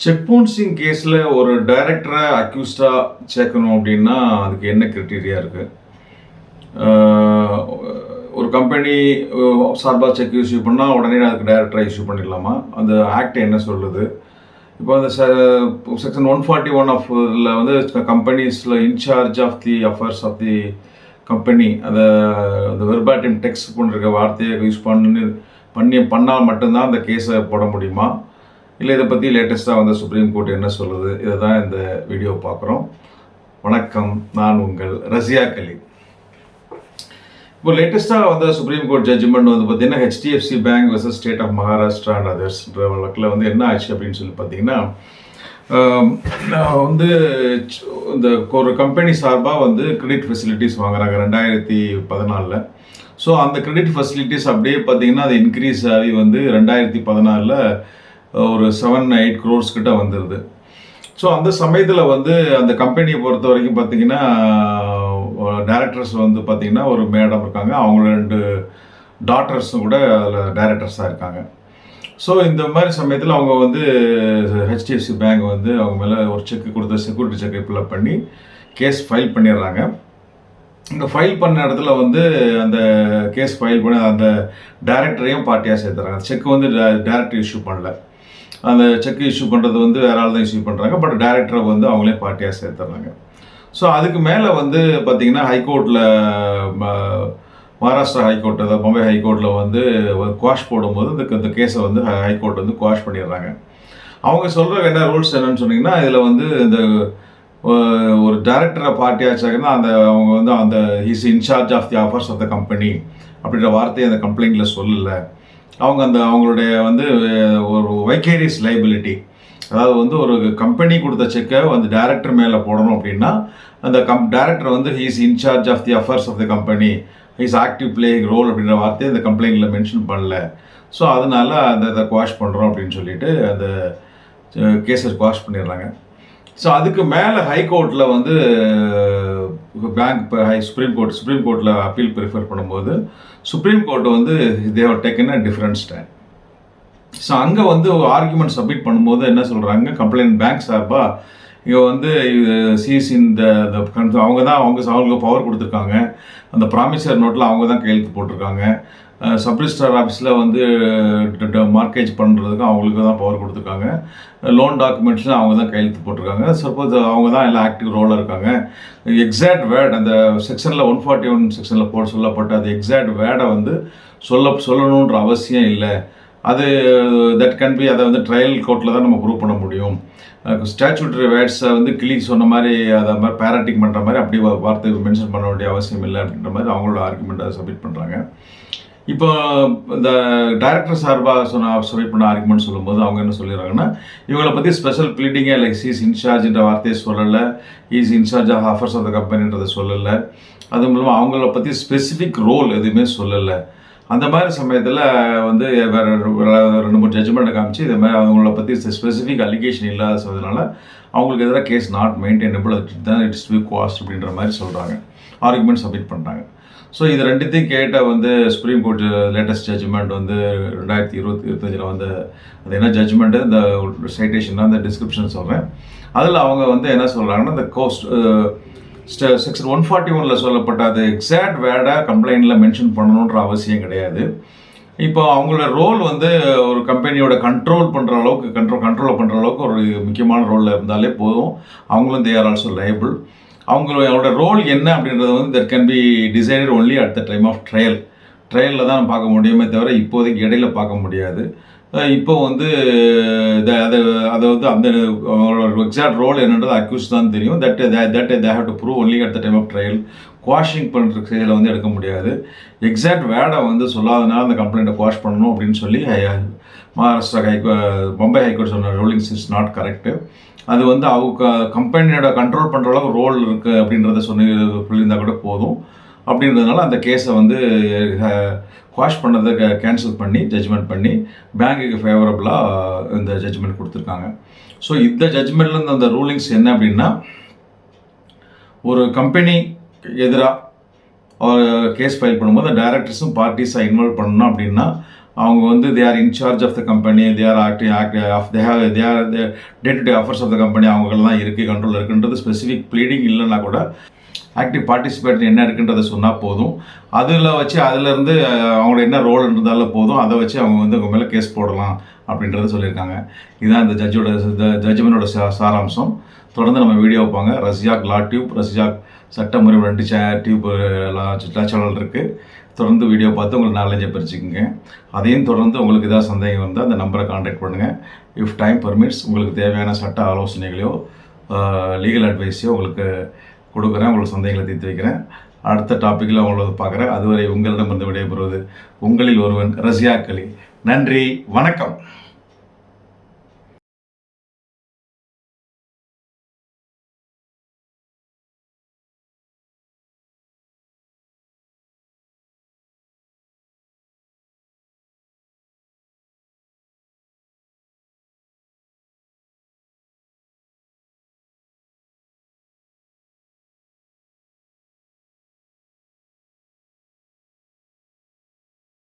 Check bouncing கேஸில் ஒரு டைரக்டரை அக்யூஸ்டாக சேர்க்கணும் அப்படின்னா அதுக்கு என்ன கிரைட்டீரியா இருக்குது? ஒரு கம்பெனி சார்பாக செக் இஷ்யூ பண்ணால் உடனே அதுக்கு டைரக்டராக இஷ்யூ பண்ணிடலாமா? அந்த ஆக்ட் என்ன சொல்லுது? இப்போ அந்த செக்ஷன் 141 ஆஃப் இதில் வந்து கம்பெனிஸில் in-charge of the affairs of the company அந்த வெர்பாட்டிம் டெக்ஸ்ட் கொண்டிருக்க வார்த்தையை யூஸ் பண்ணால் மட்டும்தான் அந்த கேஸை போட முடியுமா? இல்லை இதை பற்றி லேட்டஸ்ட்டாக வந்து சுப்ரீம் கோர்ட் என்ன சொல்லுது? இதை தான் இந்த வீடியோ பார்க்குறோம். வணக்கம், நான் உங்கள் ரசியா கலீம். இப்போ லேட்டஸ்ட்டாக வந்து சுப்ரீம் கோர்ட் ஜட்ஜ்மெண்ட் வந்து பார்த்தீங்கன்னா HDFC bank versus State of Maharashtra and அதர்ஸ்ன்ற வழக்கில் வந்து என்ன ஆச்சு அப்படின்னு சொல்லி பார்த்தீங்கன்னா, வந்து இந்த ஒரு கம்பெனி சார்பாக வந்து கிரெடிட் ஃபெசிலிட்டிஸ் வாங்குறாங்க 2014. ஸோ அந்த கிரெடிட் ஃபெசிலிட்டிஸ் அப்படியே பார்த்தீங்கன்னா அது இன்க்ரீஸ் ஆகி வந்து 2016 ஒரு 7-8 crores கிட்ட வந்துடுது. ஸோ அந்த சமயத்தில் வந்து அந்த கம்பெனியை பொறுத்த வரைக்கும் பார்த்தீங்கன்னா டைரக்டர்ஸ் வந்து பார்த்தீங்கன்னா ஒரு மேடம் இருக்காங்க, அவங்க 2 டாட்டர்ஸும் கூட அதில் டைரக்டர்ஸாக இருக்காங்க. ஸோ இந்த மாதிரி சமயத்தில் அவங்க வந்து HDFC பேங்க் வந்து அவங்க மேலே ஒரு செக்கு கொடுத்த செக்யூரிட்டி செக்கை ஃபில்அப் பண்ணி கேஸ் ஃபைல் பண்ணிடுறாங்க. இந்த ஃபைல் பண்ண இடத்துல வந்து அந்த கேஸ் ஃபைல் பண்ணி அந்த டைரக்டரையும் பார்ட்டியாக சேர்த்துறாங்க. செக் வந்து டைரக்டர் இஷ்யூ பண்ணல, அந்த செக் இஷ்யூ பண்ணுறது வந்து வேற ஆள் தான் இஷ்யூ பண்ணுறாங்க. பட் டைரக்டரை வந்து அவங்களே பார்ட்டியாக சேர்த்துறாங்க. ஸோ அதுக்கு மேலே வந்து பார்த்திங்கன்னா ஹைகோர்ட்டில் மகாராஷ்டிரா ஹைகோர்ட், அதாவது பாம்பே ஹைகோர்ட்டில் வந்து குவாஷ் போடும்போது இந்த கேஸை வந்து ஹைகோர்ட் வந்து குவாஷ் பண்ணிடுறாங்க. அவங்க சொல்கிற என்ன ரூல்ஸ் என்னன்னு சொன்னீங்கன்னா, இதில் வந்து இந்த ஒரு டைரக்டரை பார்ட்டியாச்சாங்கன்னா அவங்க வந்து அந்த is incharge of the affairs of the company அப்படின்ற வார்த்தையை அந்த கம்ப்ளைண்ட்டில் சொல்லலை. அவங்க அவங்களுடைய வந்து ஒரு வைக்கேரியஸ் லைபிலிட்டி, அதாவது வந்து ஒரு கம்பெனி கொடுத்த செக்கை வந்து டைரக்டர் மேலே போடணும் அப்படின்னா அந்த டைரக்டர் வந்து he's in charge of the affairs of the company, he's active playing role அப்படின்ற வார்த்தையை அந்த கம்ப்ளைண்ட்டில் மென்ஷன் பண்ணல. ஸோ அதனால இதை குவாஷ் பண்ணுறோம் அப்படின்னு சொல்லிட்டு அந்த கேஸை குவாஷ் பண்ணிடுறாங்க. ஸோ அதுக்கு மேலே ஹைகோர்ட்டில் வந்து பேங்க் இப்போ சுப்ரீம் கோர்ட்டில் அப்பீல் ப்ரிஃபர் பண்ணும்போது சுப்ரீம் கோர்ட் வந்து they have taken a different stand. So அங்கே வந்து ஆர்குமெண்ட் சப்மிட் பண்ணும்போது என்ன சொல்கிறாங்க, கம்ப்ளைண்ட் பேங்க் சார்பாக இங்கே வந்து சீஸ் இந்த அவங்களுக்கு பவர் கொடுத்துருக்காங்க, அந்த ப்ராமிசர் நோட்டில் அவங்க தான் கையெழுத்து போட்டிருக்காங்க, சப்ரிஜிஸ்ட்ரார் ஆஃபீஸில் வந்து மார்க்கேஜ் பண்ணுறதுக்கு அவங்களுக்கு தான் பவர் கொடுத்துருக்காங்க, லோன் டாக்குமெண்ட்ஸில் அவங்க தான் கையெழுத்து போட்டிருக்காங்க. சப்போஸ் அவங்க தான் எல்லாம் ஆக்டிவ் ரோலாக இருக்காங்க. எக்ஸாக்ட் வேர்ட் அந்த செக்ஷனில் 141 செக்ஷனில் சொல்லப்பட்ட அந்த எக்ஸாக்ட் வேர்டை வந்து சொல்லணுன்ற அவசியம் இல்லை. அது தட் கேன் பி, அதை வந்து ட்ரையல் கோர்ட்டில் தான் நம்ம ப்ரூவ் பண்ண முடியும். ஸ்டாச்சுட்டரி வேர்ட்ஸை வந்து சொன்ன மாதிரி அதை மாதிரி பேரட்டிங் பண்ணுற மாதிரி அப்படி வார்த்தை மென்ஷன் பண்ண வேண்டிய அவசியம் இல்லை அப்படின்ற மாதிரி அவங்களோட ஆர்குமெண்ட்டை சப்மிட் பண்ணுறாங்க. இப்போ இந்த டைரக்டர் சார்பாக சப்மிட் பண்ண ஆர்குமெண்ட் சொல்லும்போது அவங்க என்ன சொல்லிடுறாங்கன்னா, இவங்களை பற்றி ஸ்பெஷல் ப்ளீடிங்கே லைக் இஸ் இன்சார்ஜ்ன்ற வார்த்தையை சொல்லலை, is incharge of affairs of the கம்பெனின்றதை சொல்லலை. அது மூலமாக அவங்கள பற்றி ஸ்பெசிஃபிக் ரோல் எதுவுமே சொல்லலை. அந்த மாதிரி சமயத்தில் வந்து வேறு 2-3 ஜட்ஜ்மெண்ட்டை காமிச்சு இதை மாதிரி அவங்கள பற்றி ஸ்பெசிஃபிக் அலிகேஷன் இல்லாத சொன்னதுனால அவங்களுக்கு எதிராக கேஸ் நாட் மெயின்டைனபிள், தான் இட்ஸ் பி குவாஸ்ட் அப்படின்ற மாதிரி சொல்கிறாங்க, ஆர்குமெண்ட் சப்மிட் பண்ணுறாங்க. ஸோ இது ரெண்டுத்தையும் கேட்ட வந்து சுப்ரீம் கோர்ட் லேட்டஸ்ட் ஜட்ஜ்மெண்ட் வந்து 2025 வந்து அது என்ன ஜட்ஜ்மெண்ட்டு, இந்த சைட்டேஷன் தான் இந்த டிஸ்கிரிப்ஷன் சொல்கிறேன். அதில் அவங்க வந்து என்ன சொல்கிறாங்கன்னா, இந்த செக்ஷன் 141 சொல்லப்பட்ட அது எக்ஸாக்ட் வேர்டை கம்ப்ளைண்ட்டில் மென்ஷன் பண்ணணுன்ற அவசியம் கிடையாது. இப்போ அவங்களோட ரோல் வந்து ஒரு கம்பெனியோட கண்ட்ரோல் பண்ணுற அளவுக்கு கண்ட்ரோல் பண்ணுற அளவுக்கு ஒரு முக்கியமான ரோலில் இருந்தாலே போதும். அவங்களும் தே ஆர் ஆல்சோ லைபிள். அவங்களோட ரோல் என்ன அப்படின்றது வந்து that can be decided only at the time of ட்ரையலில் தான் பார்க்க முடியுமே தவிர இப்போதைக்கு இடையில பார்க்க முடியாது. இப்போ வந்து அதை வந்து அந்த அவங்களோட எக்ஸாக்ட் ரோல் என்னன்றது அக்யூஸ் தான் தெரியும். That they have to prove only at the time of trial. Quashing பண்ணுற செயலை வந்து எடுக்க முடியாது. எக்ஸாக்ட் வேர்டை வந்து சொல்லாதனால அந்த கம்ப்ளைண்ட்டை குவாஷ் பண்ணணும் அப்படின்னு சொல்லி மகாராஷ்டிரா பாம்பே ஹைகோர்ட் சொன்ன ரூலிங்ஸ் இஸ் நாட் கரெக்டு. அது வந்து அவங்க கம்பெனியோட கண்ட்ரோல் பண்ணுற அளவுக்கு ரோல் இருக்குது அப்படின்றத சொல்லியிருந்தால் கூட போதும். அப்படின்றதுனால அந்த கேஸை வந்து குவாஷ் பண்ணதை கேன்சல் பண்ணி ஜட்ஜ்மெண்ட் பண்ணி பேங்க்குக்கு ஃபேவரபுளாக இந்த ஜட்ஜ்மெண்ட் கொடுத்துருக்காங்க. ஸோ இந்த ஜட்ஜ்மெண்ட்லேருந்து அந்த ரூலிங்ஸ் என்ன அப்படின்னா, ஒரு கம்பெனி எதிராக கேஸ் ஃபைல் பண்ணும்போது டைரக்டர்ஸும் பார்ட்டிஸாக இன்வால்வ் பண்ணணும் அப்படின்னா அவங்க வந்து they are in charge of the company, they are they are day to day affairs of the company அவங்கெல்லாம் இருக்குது, கண்ட்ரோல் இருக்குன்றது ஸ்பெசிஃபிக் ப்ளீடிங் இல்லைன்னா கூட ஆக்டிவ் பார்ட்டிசிபேட் என்ன இருக்குன்றதை சொன்னால் போதும். அதில் வச்சு அதிலேருந்து அவங்களோட என்ன ரோல் இருந்தாலும் போதும், அதை வச்சு அவங்க வந்து அவங்க மேலே கேஸ் போடலாம் அப்படின்றத சொல்லியிருக்காங்க. இதுதான் இந்த ஜட்ஜ்மெண்டோட சாராம்சம். தொடர்ந்து நம்ம வீடியோ வைப்பாங்க. ரசியாக் லா டியூப், ரசியாக் சட்டமுறை 2 டியூப் சேனல் இருக்குது. தொடர்ந்து வீடியோ பார்த்து உங்களுக்கு நாலேஜை பிரிச்சுக்குங்க. அதையும் தொடர்ந்து உங்களுக்கு ஏதாவது சந்தேகம் வந்தால் அந்த நம்பரை கான்டாக்ட் பண்ணுங்கள். இஃப் டைம் பர்மிட்ஸ் உங்களுக்கு தேவையான சட்ட ஆலோசனைகளையோ லீகல் அட்வைஸையோ உங்களுக்கு கொடுக்குறேன். உங்களுக்கு சந்தேகங்களை தீர்த்து வைக்கிறேன். அடுத்த டாப்பிக்கில் உங்களை பார்க்குறேன். அதுவரை உங்களிடமிருந்து விடைபெறுவது உங்களில் ஒருவன் ரசியாக் அலி. நன்றி, வணக்கம்.